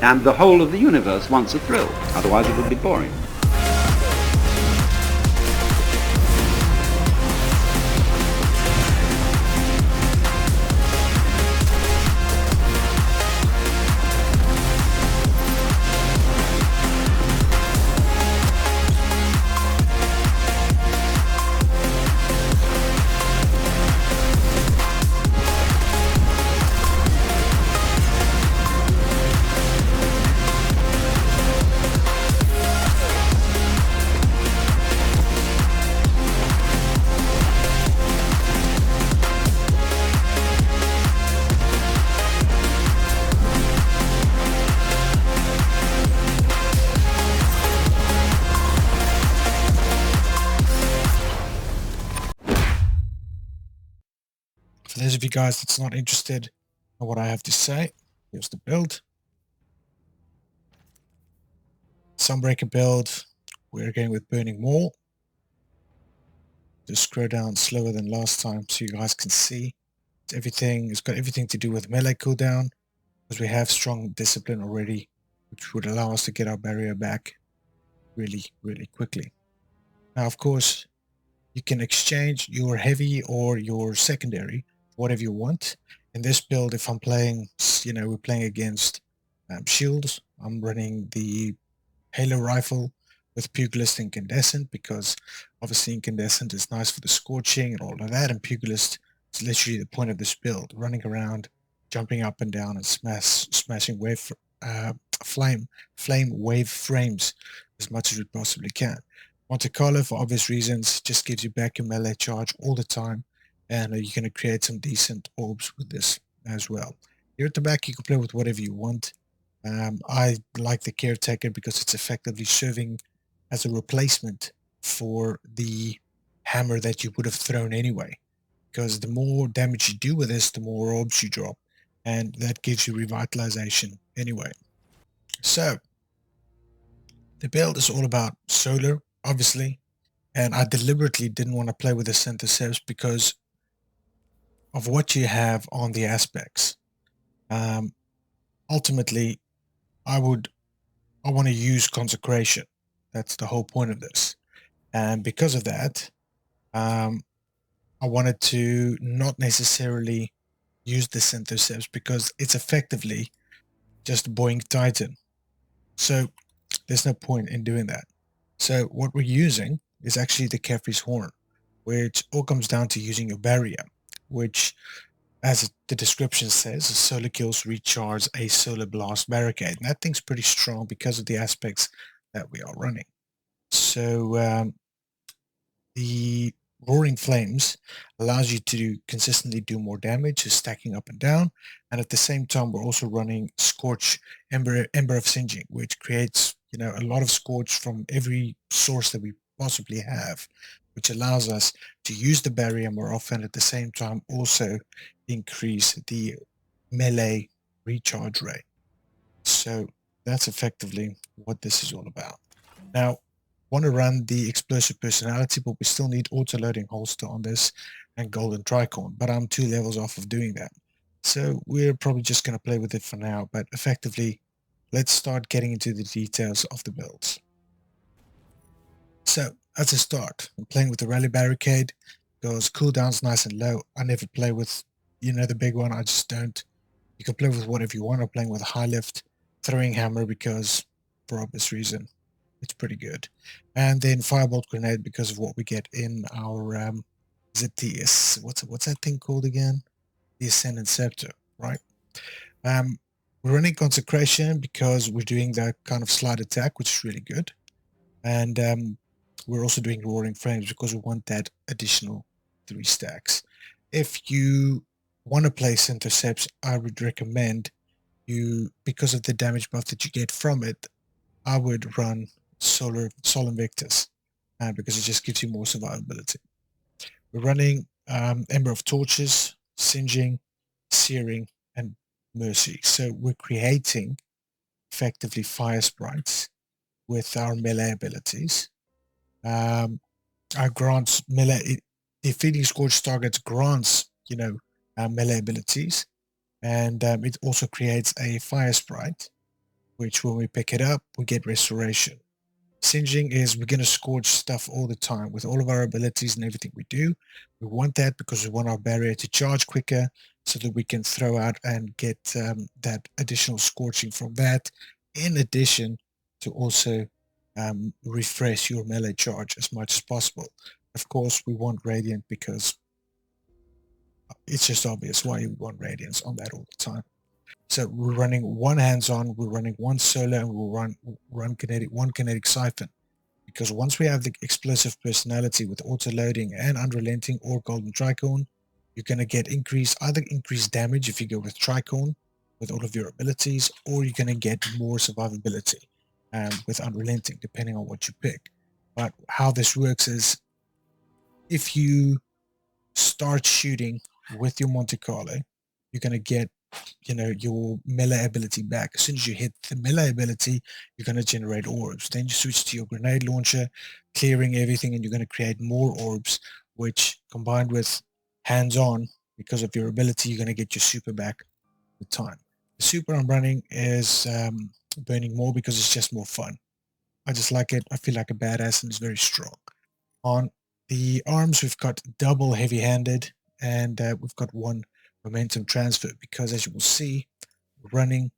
And the whole of the universe wants a thrill, otherwise it would be boring. For those of you guys that's not interested in what I have to say, here's the build. Sunbreaker build. We're going with Burning Maul. Just scroll down slower than last time so you guys can see. It's got everything to do with melee cooldown, because we have strong discipline already, which would allow us to get our barrier back really, really quickly. Now, of course, you can exchange your heavy or your secondary, whatever you want. In this build, if I'm playing, we're playing against shields, I'm running the Halo rifle with Pugilist Incandescent, because obviously Incandescent is nice for the scorching and all of that, and Pugilist is literally the point of this build, running around, jumping up and down and smashing flame wave frames as much as we possibly can. Monte Carlo, for obvious reasons, just gives you back your melee charge all the time, and you're going to create some decent orbs with this as well. Here at the back, you can play with whatever you want. I like the Caretaker because it's effectively serving as a replacement for the hammer that you would have thrown anyway, because the more damage you do with this, the more orbs you drop, and that gives you revitalization anyway. So the build is all about solar, obviously, and I deliberately didn't want to play with the Syntheseps because of what you have on the aspects. Ultimately, I want to use Consecration. That's the whole point of this. And because of that, I wanted to not necessarily use the Syntheseps because it's effectively just Boeing Titan. So there's no point in doing that. So what we're using is actually the Kefri's Horn, which all comes down to using your barrier, which, as the description says, solar kills recharge a solar blast barricade. And that thing's pretty strong because of the aspects that we are running. So the Roaring Flames allows you to consistently do more damage, just stacking up and down. And at the same time, we're also running Scorch, Ember of Singeing, which creates, a lot of Scorch from every source that we possibly have, which allows us to use the barrier more often, at the same time also increase the melee recharge rate. So that's effectively what this is all about. Now, want to run the explosive personality, but we still need auto-loading holster on this and golden tricorn, but I'm 2 levels off of doing that. So we're probably just going to play with it for now, but effectively, let's start getting into the details of the builds. So, as a start, I'm playing with the Rally Barricade, because cooldown's nice and low. I never play with, the big one, I just don't. You can play with whatever you want. I'm playing with a high lift, throwing hammer, because, for obvious reason, it's pretty good. And then Firebolt Grenade, because of what we get in our, is it the, what's that thing called again? The Ascendant Scepter, right? We're running Consecration because we're doing that kind of slide attack, which is really good. And we're also doing Roaring Flames because we want that additional 3 stacks. If you want to play Syntheseps, I would recommend you, because of the damage buff that you get from it, I would run Sol Invictus because it just gives you more survivability. We're running Ember of Torches, Singeing, Searing, and Mercy. So we're creating effectively fire sprites with our melee abilities. Our grants melee, the Feeding Scorch targets grants, melee abilities, and it also creates a fire sprite, which when we pick it up, we get restoration. Singeing is we're going to scorch stuff all the time with all of our abilities and everything we do. We want that because we want our barrier to charge quicker so that we can throw out and get that additional scorching from that, in addition to also refresh your melee charge as much as possible. Of course, we want Radiant because it's just obvious why you want Radiance on that all the time. So we're running one hands-on, we're running one solo, and we'll run one kinetic siphon. Because once we have the explosive personality with auto-loading and unrelenting or golden tricorn, you're going to get either increased damage if you go with tricorn with all of your abilities, or you're going to get more survivability with unrelenting, depending on what you pick. But how this works is if you start shooting with your Monte Carlo, you're going to get your melee ability back. As soon as you hit the melee ability, you're going to generate orbs. Then you switch to your grenade launcher, clearing everything, and you're going to create more orbs, which combined with hands-on, because of your ability, you're going to get your super back with time. The super I'm running is burning more because it's just more fun. I just like it. I feel like a badass, and it's very strong. On the arms, we've got double heavy-handed, and we've got one momentum transfer, because as you will see, we're running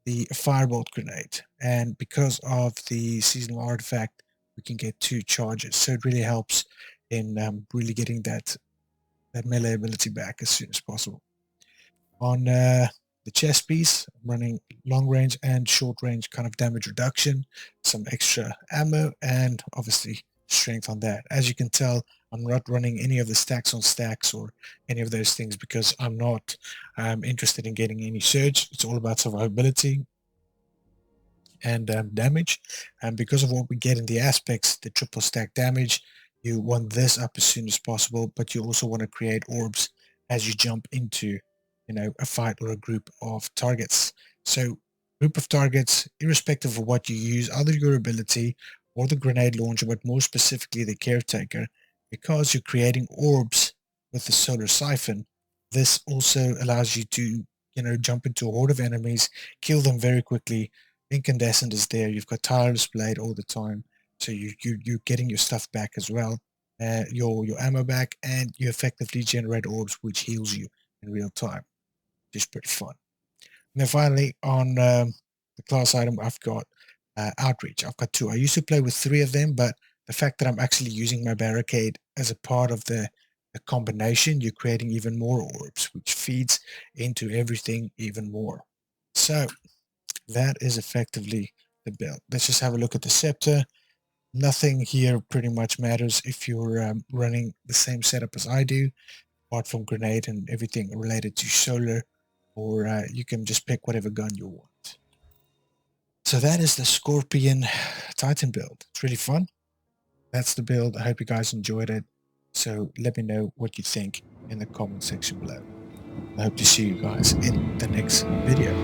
the firebolt grenade, and because of the seasonal artifact, we can get 2 charges. So it really helps in really getting that melee ability back as soon as possible. On the chest piece, I'm running long range and short range kind of damage reduction, some extra ammo, and obviously strength on that. As you can tell, I'm not running any of the stacks on stacks or any of those things because I'm not interested in getting any surge. It's all about survivability and damage. And because of what we get in the aspects, the triple stack damage, you want this up as soon as possible, but you also want to create orbs as you jump into a fight or a group of targets. So group of targets, irrespective of what you use, either your ability or the grenade launcher, but more specifically the caretaker, because you're creating orbs with the solar siphon, this also allows you to jump into a horde of enemies, kill them very quickly. Incandescent is there, you've got tireless blade all the time, so you're getting your stuff back as well, your ammo back, and you effectively generate orbs which heals you in real time, which is pretty fun. And then finally, on the class item, I've got outreach. I've got 2. I used to play with 3 of them, but the fact that I'm actually using my barricade as a part of the combination, you're creating even more orbs, which feeds into everything even more. So that is effectively the build. Let's just have a look at the scepter. Nothing here pretty much matters if you're running the same setup as I do, apart from grenade and everything related to solar, or you can just pick whatever gun you want. So that is the Scorpion Titan build. It's really fun. That's the build. I hope you guys enjoyed it. So let me know what you think in the comment section below. I hope to see you guys in the next video.